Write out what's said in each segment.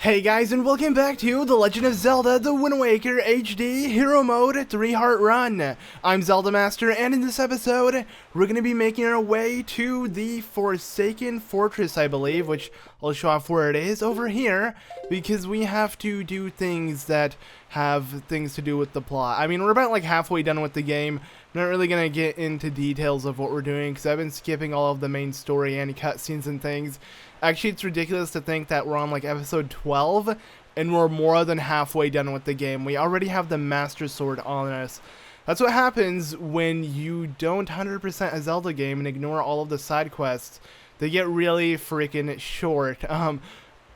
Hey guys, and welcome back to The Legend of Zelda The Wind Waker HD Hero Mode 3-Heart Run. I'm ZeldaMaster, and in this episode, we're going to be making our way to the Forsaken Fortress, I believe, which I'll show off where it is over here, because we have to do things that have things to do with the plot. I mean, we're about like halfway done with the game. I'm not really going to get into details of what we're doing, because I've been skipping all of the main story and cutscenes and things. Actually, it's ridiculous to think that we're on like episode 12 and we're more than halfway done with the game. We already have the Master Sword on us. That's what happens when you don't 100% a Zelda game and ignore all of the side quests. They get really freaking short. The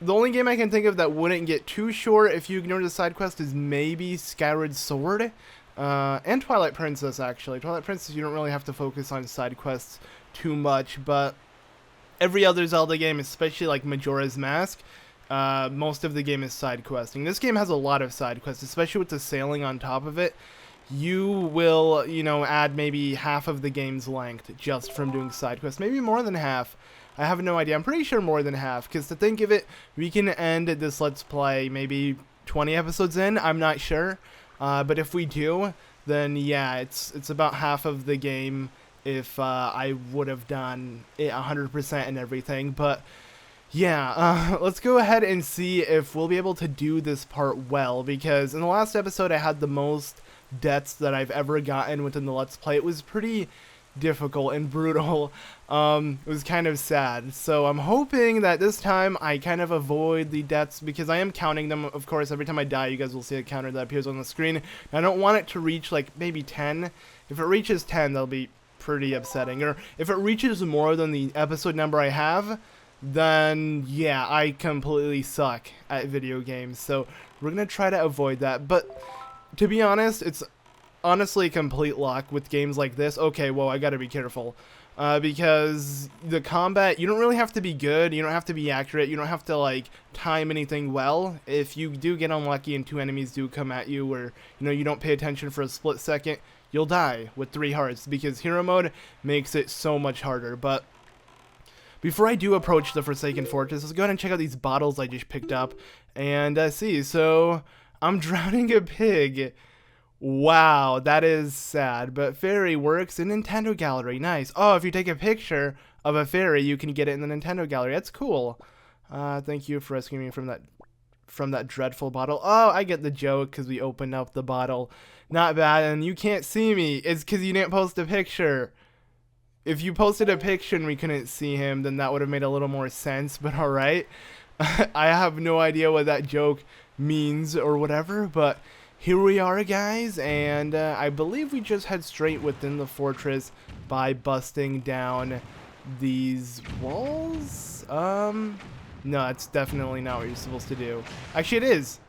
only game I can think of that wouldn't get too short if you ignore the side quest is maybe Skyward Sword and Twilight Princess, actually. Twilight Princess, you don't really have to focus on side quests too much, but every other Zelda game, especially like Majora's Mask, most of the game is side questing. This game has a lot of side quests, especially with the sailing on top of it. You will, add maybe half of the game's length just from doing side quests. Maybe more than half. I have no idea. I'm pretty sure more than half, because to think of it, we can end this Let's Play maybe 20 episodes in. I'm not sure. But if we do, then yeah, it's about half of the game if I would have done it 100% and everything. But yeah, let's go ahead and see if we'll be able to do this part well, because in the last episode I had the most deaths that I've ever gotten within the Let's Play. It was pretty difficult and brutal. It was kind of sad, so I'm hoping that this time I kind of avoid the deaths, because I am counting them. Of course, every time I die you guys will see a counter that appears on the screen. I don't want it to reach like maybe 10. If it reaches 10, that'll be pretty upsetting. Or if it reaches more than the episode number I have, then yeah, I completely suck at video games. So we're gonna try to avoid that. But to be honest, it's honestly complete luck with games like this. Okay, whoa, I gotta be careful. Because the combat, you don't really have to be good, you don't have to be accurate, you don't have to like time anything well. If you do get unlucky and two enemies do come at you, or you don't pay attention for a split second, you'll die with 3 hearts, because hero mode makes it so much harder. But before I do approach the Forsaken Fortress, let's go ahead and check out these bottles I just picked up and see. So I'm drowning a pig. Wow, that is sad, but fairy works in Nintendo Gallery. Nice. Oh, if you take a picture of a fairy, you can get it in the Nintendo Gallery. That's cool. Thank you for rescuing me from that dreadful bottle. Oh, I get the joke, because we opened up the bottle. Not bad, and you can't see me. It's because you didn't post a picture. If you posted a picture and we couldn't see him, then that would have made a little more sense, but alright. I have no idea what that joke means or whatever, but here we are, guys, and I believe we just head straight within the fortress by busting down these walls. No, that's definitely not what you're supposed to do. Actually, it is.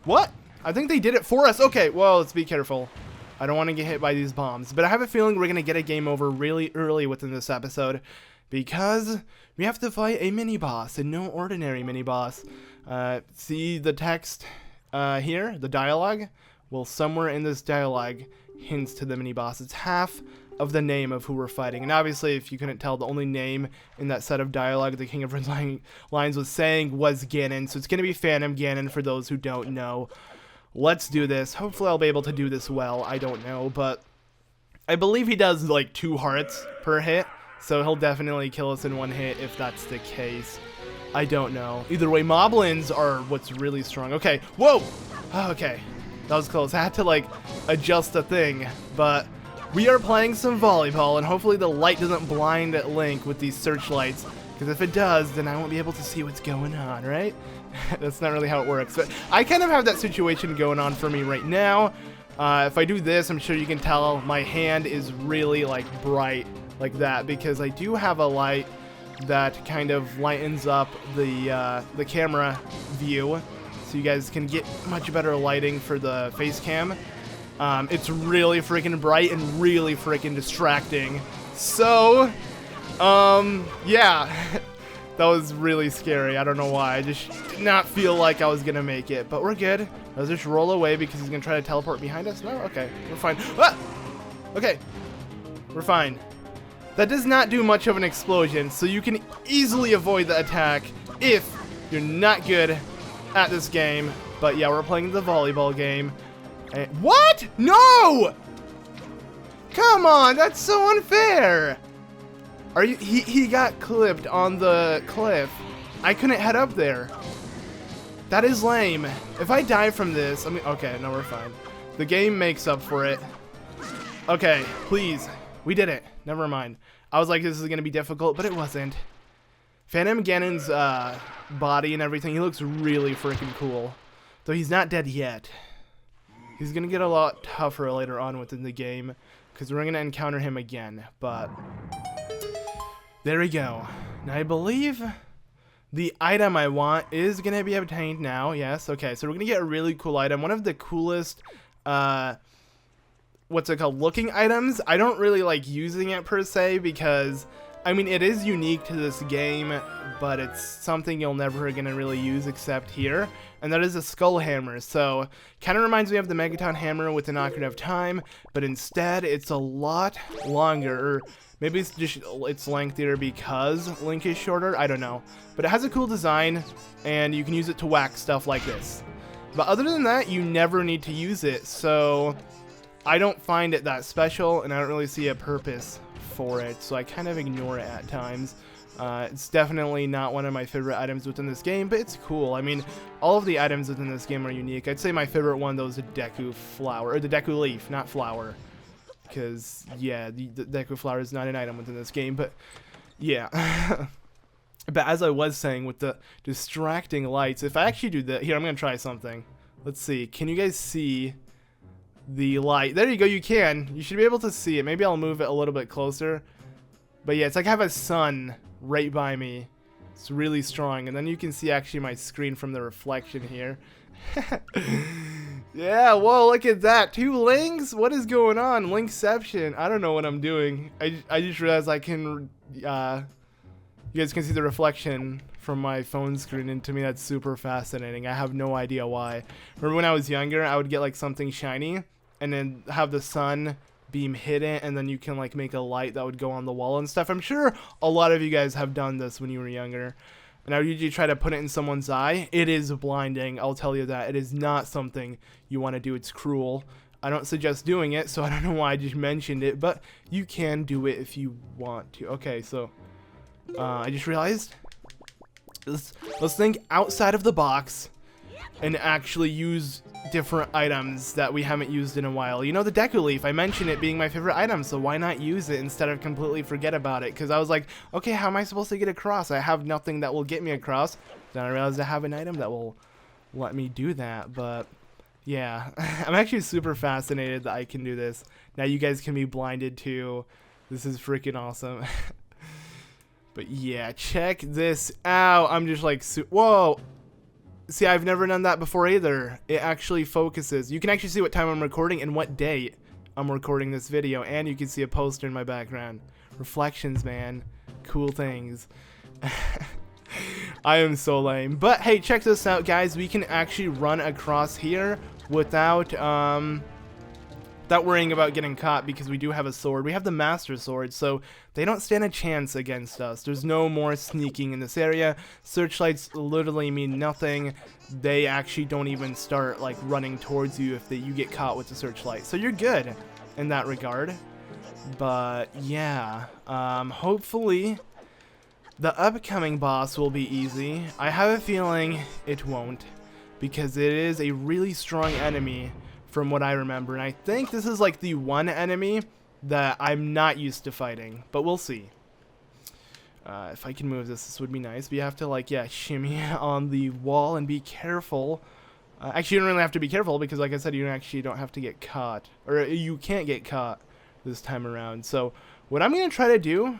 What? I think they did it for us. Okay, well, let's be careful. I don't want to get hit by these bombs, but I have a feeling we're going to get a game over really early within this episode, because we have to fight a mini-boss, and no ordinary mini-boss. See the text here, the dialogue? Well, somewhere in this dialogue hints to the mini-boss. It's half of the name of who we're fighting, and obviously, if you couldn't tell, the only name in that set of dialogue the King of Red Lines was saying was Ganon, so it's going to be Phantom Ganon for those who don't know. Let's do this. Hopefully I'll be able to do this well. I don't know, but I believe he does like 2 hearts per hit, so he'll definitely kill us in 1 hit if that's the case. I don't know. Either way, moblins are what's really strong. Okay, whoa! Okay, that was close. I had to like adjust the thing, but we are playing some volleyball, and hopefully the light doesn't blind Link with these searchlights, because if it does, then I won't be able to see what's going on, right? That's not really how it works, but I kind of have that situation going on for me right now. If I do this, I'm sure you can tell my hand is really like bright like that, because I do have a light that kind of lightens up the camera view, so you guys can get much better lighting for the face cam. It's really freaking bright and really freaking distracting. So, yeah. That was really scary. I don't know why. I just did not feel like I was going to make it. But we're good. Let's just roll away, because he's going to try to teleport behind us. No? Okay. We're fine. Ah! Okay. We're fine. That does not do much of an explosion, so you can easily avoid the attack if you're not good at this game. But yeah, we're playing the volleyball game. And what? No! Come on, that's so unfair. Are you? He got clipped on the cliff. I couldn't head up there. That is lame. If I die from this, I mean, okay, no, we're fine. The game makes up for it. Okay, please. We did it. Never mind. I was like, this is going to be difficult, but it wasn't. Phantom Ganon's body and everything, he looks really freaking cool. Though he's not dead yet. He's going to get a lot tougher later on within the game, because we're going to encounter him again. But there we go. Now, I believe the item I want is going to be obtained now. Yes, okay. So we're going to get a really cool item. One of the coolest, what's it called, looking items. I don't really like using it per se because, I mean, it is unique to this game, but it's something you'll never gonna really use except here, and that is a skull hammer. So kind of reminds me of the Megaton hammer with an Ocarina of Time, but instead it's a lot longer. Or maybe it's just it's lengthier because Link is shorter, I don't know, but it has a cool design and you can use it to whack stuff like this. But other than that, you never need to use it, so I don't find it that special, and I don't really see a purpose for it, so I kind of ignore it at times. It's definitely not one of my favorite items within this game, but it's cool. I mean, all of the items within this game are unique. I'd say my favorite one, though, is the Deku flower, or the Deku leaf, not flower. Because, yeah, the Deku flower is not an item within this game, but, yeah. But as I was saying, with the distracting lights, if I actually do that, here, I'm going to try something. Let's see. Can you guys see the light? There you go, you can. You should be able to see it. Maybe I'll move it a little bit closer. But yeah, it's like I have a sun right by me. It's really strong. And then you can see actually my screen from the reflection here. Yeah, whoa, look at that. 2 links? What is going on? Linkception. I don't know what I'm doing. I just realized I can, you guys can see the reflection from my phone screen, and to me that's super fascinating. I have no idea why. Remember when I was younger, I would get like something shiny and then have the sun beam hit it, and then you can like make a light that would go on the wall and stuff. I'm sure a lot of you guys have done this when you were younger, and I would usually try to put it in someone's eye. It is blinding, I'll tell you that. It is not something you want to do. It's cruel. I don't suggest doing it, so I don't know why I just mentioned it, but you can do it if you want to. Okay, so I just realized, let's think outside of the box and actually use different items that we haven't used in a while. You know, the Deku Leaf, I mentioned it being my favorite item, so why not use it instead of completely forget about it? Because I was like, okay, how am I supposed to get across? I have nothing that will get me across. Then I realized I have an item that will let me do that, but yeah. I'm actually super fascinated that I can do this. Now you guys can be blinded too. This is freaking awesome. But yeah, check this out. I'm just like, whoa. See, I've never done that before either. It actually focuses. You can actually see what time I'm recording and what date I'm recording this video. And you can see a poster in my background. Reflections, man. Cool things. I am so lame. But hey, check this out, guys. We can actually run across here without worrying about getting caught, because we do have a sword. We have the Master Sword, so they don't stand a chance against us. There's no more sneaking in this area. Searchlights literally mean nothing. They actually don't even start like running towards you if you get caught with the searchlight. So you're good in that regard. But yeah, hopefully the upcoming boss will be easy. I have a feeling it won't, because it is a really strong enemy from what I remember, and I think this is like the one enemy that I'm not used to fighting, but we'll see. If I can move this would be nice. But you have to like, yeah, shimmy on the wall and be careful. Actually, you don't really have to be careful, because like I said, you actually don't have to get caught, or you can't get caught this time around. So what I'm gonna try to do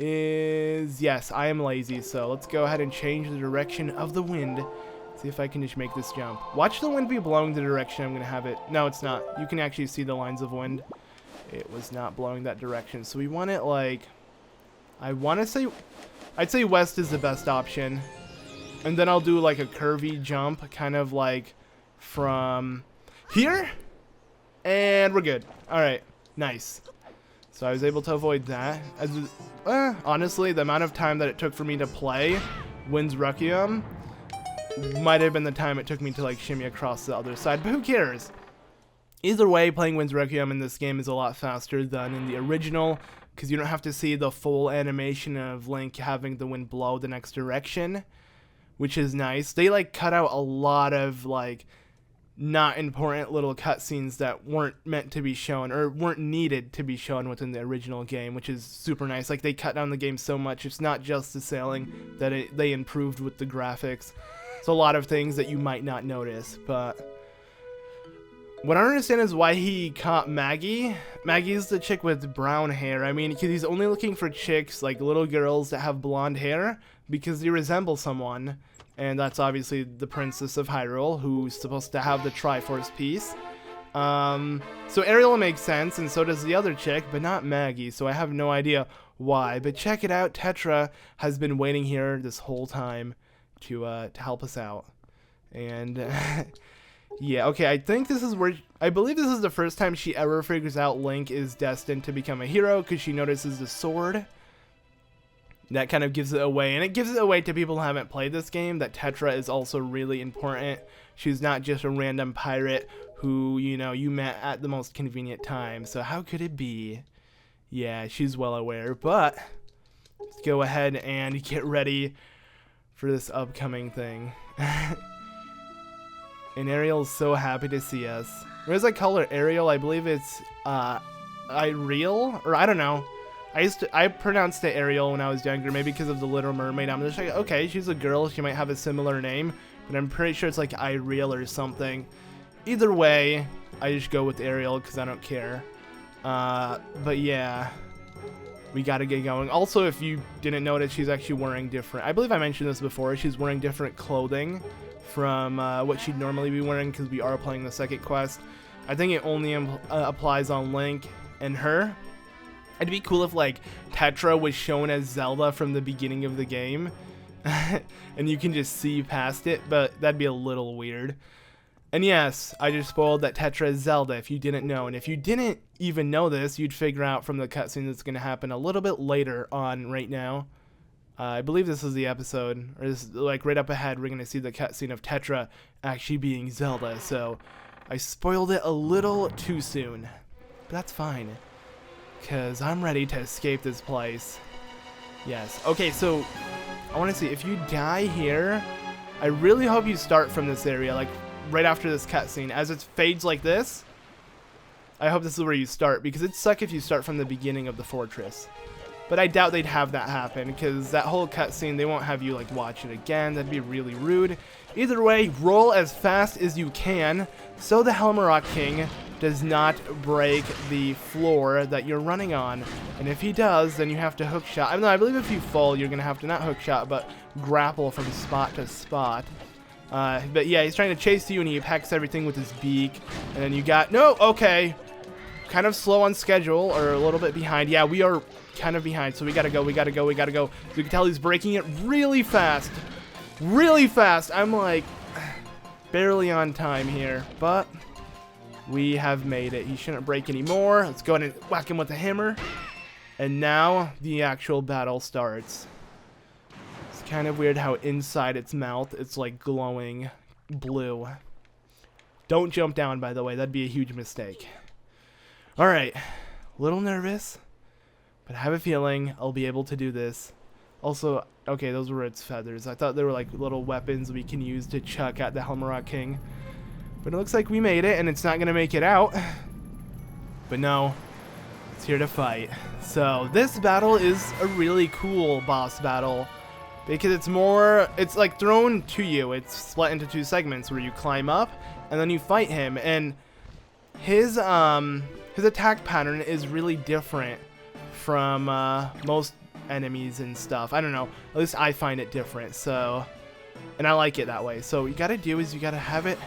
is, yes, I am lazy, so let's go ahead and change the direction of the wind. See if I can just make this jump. Watch the wind be blowing the direction I'm going to have it. No, it's not. You can actually see the lines of wind. It was not blowing that direction. So we want it like, I'd say west is the best option. And then I'll do like a curvy jump, kind of like from here. And we're good. All right, nice. So I was able to avoid that. Honestly, the amount of time that it took for me to play Wind's Requiem might have been the time it took me to like shimmy across the other side, but who cares? Either way, playing Wind's Requiem in this game is a lot faster than in the original, because you don't have to see the full animation of Link having the wind blow the next direction, which is nice. They like cut out a lot of like not important little cutscenes that weren't meant to be shown or weren't needed to be shown within the original game, which is super nice. Like they cut down the game so much. It's not just the sailing that they improved with the graphics. It's a lot of things that you might not notice, but what I don't understand is why he caught Maggie. Maggie's the chick with brown hair. I mean, he's only looking for chicks, like little girls that have blonde hair, because they resemble someone. And that's obviously the Princess of Hyrule, who's supposed to have the Triforce piece. So Ariel makes sense, and so does the other chick, but not Maggie, so I have no idea why. But check it out, Tetra has been waiting here this whole time to help us out. And yeah, okay, I think this is where, I believe this is the first time she ever figures out Link is destined to become a hero, because she notices the sword. That kind of gives it away, and it gives it away to people who haven't played this game, that Tetra is also really important. She's not just a random pirate who, you know, you met at the most convenient time, so how could it be? Yeah, she's well aware, but let's go ahead and get ready for this upcoming thing. And Ariel's so happy to see us. What does I call her? Ariel? I believe it's, Ariel? Or I don't know. I pronounced it Ariel when I was younger, maybe because of the Little Mermaid. I'm just like, okay, she's a girl, she might have a similar name, but I'm pretty sure it's like Iriel or something. Either way, I just go with Ariel because I don't care. But yeah, we gotta get going. Also, if you didn't notice, she's actually wearing different, I believe I mentioned this before, she's wearing different clothing from what she'd normally be wearing, because we are playing the second quest. I think it only applies on Link and her. It'd be cool if, like, Tetra was shown as Zelda from the beginning of the game, and you can just see past it, but that'd be a little weird. And yes, I just spoiled that Tetra is Zelda, if you didn't know, and if you didn't even know this, you'd figure out from the cutscene that's going to happen a little bit later on right now. I believe this is the episode, or this, like, right up ahead, we're going to see the cutscene of Tetra actually being Zelda, so I spoiled it a little too soon, but that's fine. Because I'm ready to escape this place. Yes. Okay, so I want to see, if you die here, I really hope you start from this area, like right after this cutscene. As it fades like this, I hope this is where you start, because it'd suck if you start from the beginning of the fortress. But I doubt they'd have that happen, because that whole cutscene, they won't have you like watch it again. That'd be really rude. Either way, roll as fast as you can, so the Helmaroc King does not break the floor that you're running on. And if he does, then you have to hook shot. I believe if you fall, you're going to have to not hook shot, but grapple from spot to spot. But yeah, he's trying to chase you, and he pecks everything with his beak. And then you got, no, okay. Kind of slow on schedule, or a little bit behind. Yeah, we are kind of behind, so we gotta go, we gotta go, we gotta go. So you can tell he's breaking it really fast. Really fast. I'm like barely on time here, but we have made it. He shouldn't break anymore. Let's go ahead and whack him with a hammer. And now the actual battle starts. It's kind of weird how inside its mouth it's like glowing blue. Don't jump down, by the way. That'd be a huge mistake. Alright. A little nervous, but I have a feeling I'll be able to do this. Also, okay, those were its feathers. I thought they were like little weapons we can use to chuck at the Helmaroc King. But it looks like we made it, and it's not going to make it out. But no, it's here to fight. So this battle is a really cool boss battle, because it's like thrown to you. It's split into two segments where you climb up and then you fight him. And his attack pattern is really different from most enemies and stuff. I don't know. At least I find it different. So, and I like it that way. So what you got to do is you got to have it.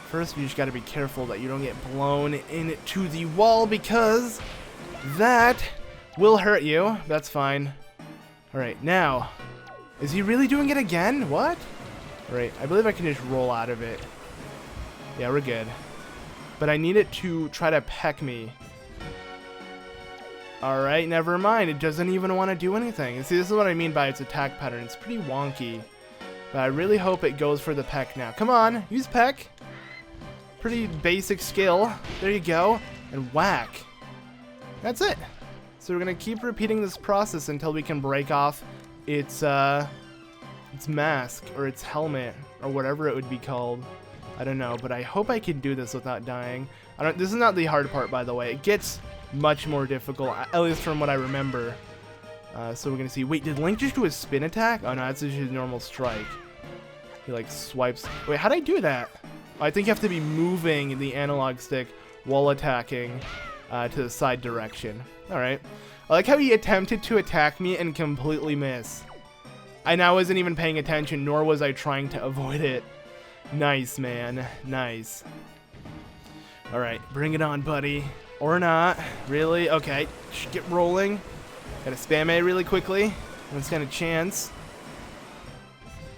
First, you just got to be careful that you don't get blown into the wall, because that will hurt you. That's fine. Alright, now, is he really doing it again? What? Alright, I believe I can just roll out of it. Yeah, we're good. But I need it to try to peck me. Alright, never mind. It doesn't even want to do anything. See, this is what I mean by its attack pattern. It's pretty wonky. But I really hope it goes for the peck now. Come on, use peck. Pretty basic skill. There you go. And whack. That's it. So we're gonna keep repeating this process until we can break off its mask or its helmet or whatever it would be called. I don't know, but I hope I can do this without dying. This is not the hard part, by the way. It gets much more difficult, at least from what I remember. So we're gonna see. Wait, did Link just do a spin attack? Oh no, that's just his normal strike. He like swipes. Wait, how'd I do that? I think you have to be moving the analog stick while attacking to the side direction. Alright. I like how he attempted to attack me and completely miss. And I wasn't even paying attention, nor was I trying to avoid it. Nice, man. Nice. Alright, bring it on, buddy. Or not. Really? Okay. Get rolling. Gotta spam A really quickly. Don't stand a chance.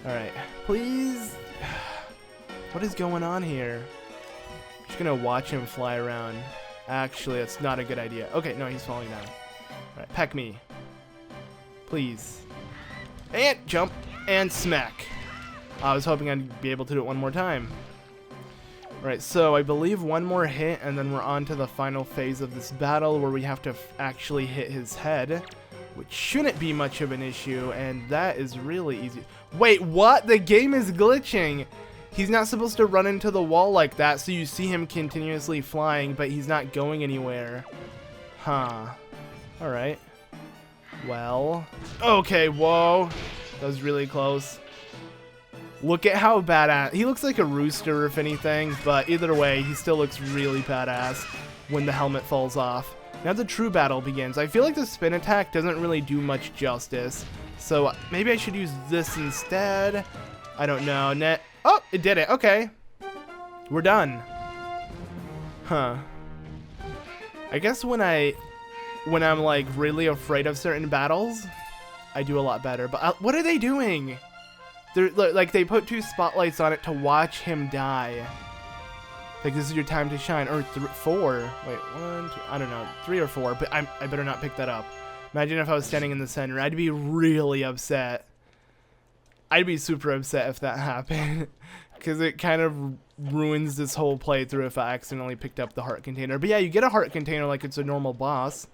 Alright. Please. What is going on here? I'm just gonna watch him fly around. Actually, that's not a good idea. Okay, no, he's falling down. Alright, peck me. Please. And jump. And smack. I was hoping I'd be able to do it one more time. Alright, so I believe one more hit, and then we're on to the final phase of this battle where we have to actually hit his head, which shouldn't be much of an issue, and that is really easy. Wait, what? The game is glitching! He's not supposed to run into the wall like that, so you see him continuously flying, but he's not going anywhere. Huh. Alright. Well. Okay, whoa. That was really close. Look at how badass. He looks like a rooster, if anything, but either way, he still looks really badass when the helmet falls off. Now the true battle begins. I feel like the spin attack doesn't really do much justice, so maybe I should use this instead. I don't know. Oh, it did it. Okay. We're done. Huh. I guess when I'm like really afraid of certain battles, I do a lot better. But what are they doing? They're like, they put 2 spotlights on it to watch him die. Like, this is your time to shine. Or 4. Wait, 1, 2, I don't know. 3 or 4, but I better not pick that up. Imagine if I was standing in the center. I'd be really upset. I'd be super upset if that happened. Because it kind of ruins this whole playthrough if I accidentally picked up the heart container. But yeah, you get a heart container like it's a normal boss.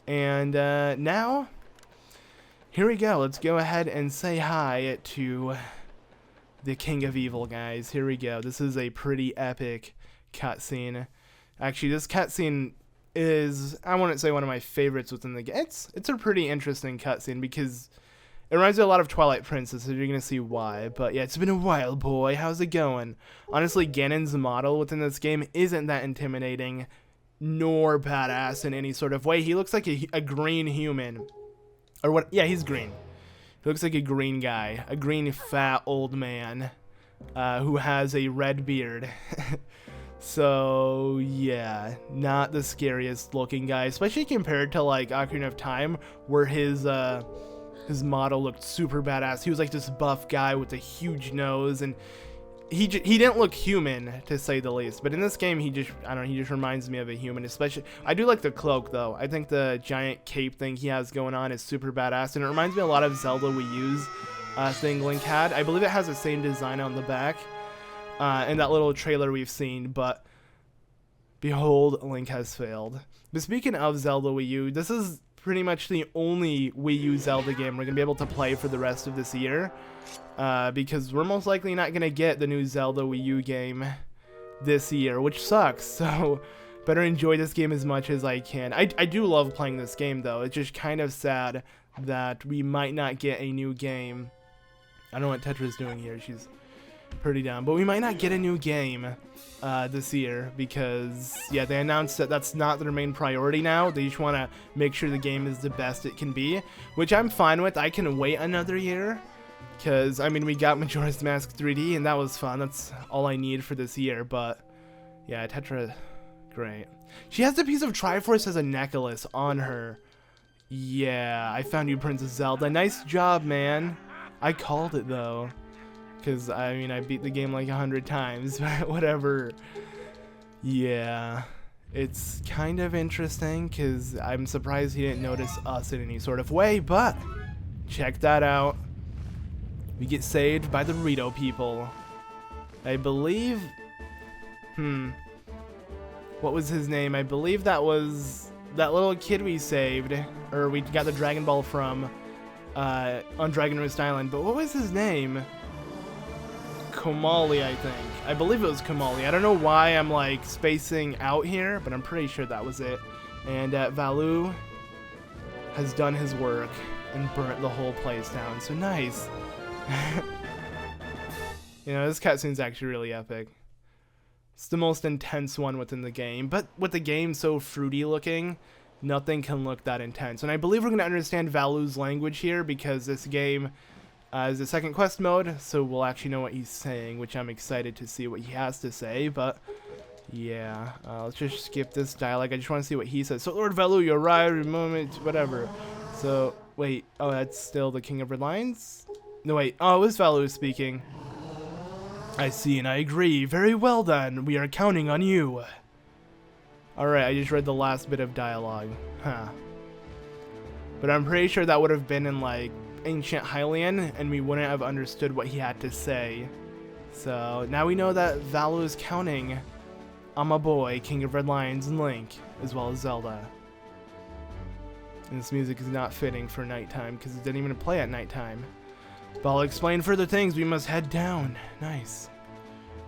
And now... here we go. Let's go ahead and say hi to the King of Evil, guys. Here we go. This is a pretty epic cutscene. Actually, this cutscene is, I wouldn't say one of my favorites within the game. It's a pretty interesting cutscene because it reminds me a lot of Twilight Princess, so you're going to see why. But yeah, it's been a while, boy. How's it going? Honestly, Ganon's model within this game isn't that intimidating nor badass in any sort of way. He looks like a green human. Or what? Yeah, he's green. He looks like a green guy. A green fat old man who has a red beard. So, yeah. Not the scariest looking guy. Especially compared to, like, Ocarina of Time, where his model looked super badass. He was, like, this buff guy with a huge nose. And he didn't look human, to say the least. But in this game, I don't know, he just reminds me of a human. Especially, I do like the cloak, though. I think the giant cape thing he has going on is super badass. And it reminds me a lot of Zelda Wii U's thing Link had. I believe it has the same design on the back in that little trailer we've seen. But, behold, Link has failed. But speaking of Zelda Wii U, this is pretty much the only Wii U Zelda game we're going to be able to play for the rest of this year. Because we're most likely not going to get the new Zelda Wii U game this year, which sucks, so better enjoy this game as much as I can. I do love playing this game, though. It's just kind of sad that we might not get a new game. I don't know what Tetra's doing here. She's pretty down. But we might not get a new game this year because, yeah, they announced that that's not their main priority now. They just want to make sure the game is the best it can be, which I'm fine with. I can wait another year. Because, I mean, we got Majora's Mask 3D, and that was fun. That's all I need for this year, but, yeah, Tetra, great. She has a piece of Triforce as a necklace on her. Yeah, I found you, Princess Zelda. Nice job, man. I called it, though. Because, I mean, I beat the game like 100 times, but whatever. Yeah, it's kind of interesting, because I'm surprised he didn't notice us in any sort of way, but check that out. We get saved by the Rito people. I believe... What was his name? I believe that was that little kid we saved, or we got the Dragon Ball from on Dragon Roost Island. But what was his name? Komali, I think. I believe it was Komali. I don't know why I'm like spacing out here, but I'm pretty sure that was it. And Valu has done his work and burnt the whole place down. So nice. You know, this cutscene's actually really epic. It's the most intense one within the game, but with the game so fruity looking, nothing can look that intense. And I believe we're going to understand Valu's language here because this game is the second quest mode, so we'll actually know what he's saying, which I'm excited to see what he has to say. But yeah, let's just skip this dialogue. I just want to see what he says. So Lord Valu, you arrived, moment, whatever. So wait, oh, that's still the King of Red Lions? No, wait, oh, it was Valu speaking. I see and I agree. Very well then. We are counting on you. Alright, I just read the last bit of dialogue. Huh. But I'm pretty sure that would have been in like ancient Hylian and we wouldn't have understood what he had to say. So now we know that Valu is counting on my boy, King of Red Lions and Link, as well as Zelda. And this music is not fitting for nighttime because it didn't even play at nighttime. But I'll explain further things. We must head down. Nice.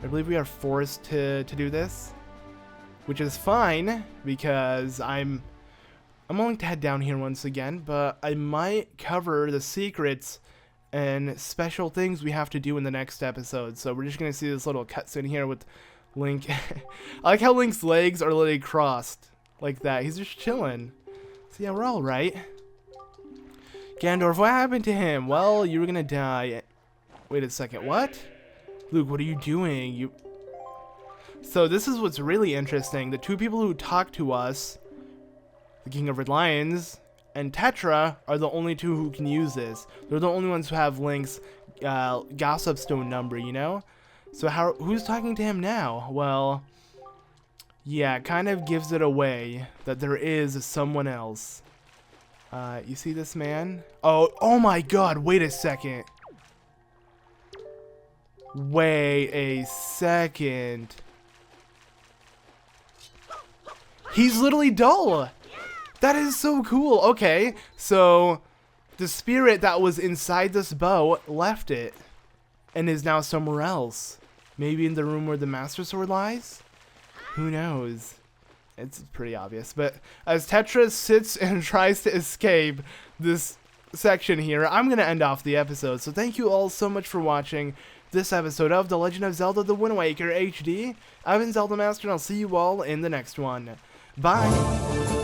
I believe we are forced to do this, which is fine because I'm willing to head down here once again, but I might cover the secrets and special things we have to do in the next episode. So we're just going to see this little cutscene here with Link. I like how Link's legs are literally crossed like that. He's just chilling. So yeah, we're all right. Ganondorf, what happened to him? Well, you were gonna die. Wait a second, what? Luke, what are you doing? So this is what's really interesting. The two people who talk to us, the King of Red Lions and Tetra, are the only two who can use this. They're the only ones who have Link's gossip stone number, you know? So who's talking to him now? Well, yeah, it kind of gives it away that there is someone else. You see this man? Oh my god, wait a second. Wait a second. He's literally dull. That is so cool. Okay, so the spirit that was inside this bow left it and is now somewhere else. Maybe in the room where the Master Sword lies? Who knows? It's pretty obvious, but as Tetra sits and tries to escape this section here, I'm going to end off the episode. So thank you all so much for watching this episode of The Legend of Zelda The Wind Waker HD. I've been ZeldaMaster, and I'll see you all in the next one. Bye!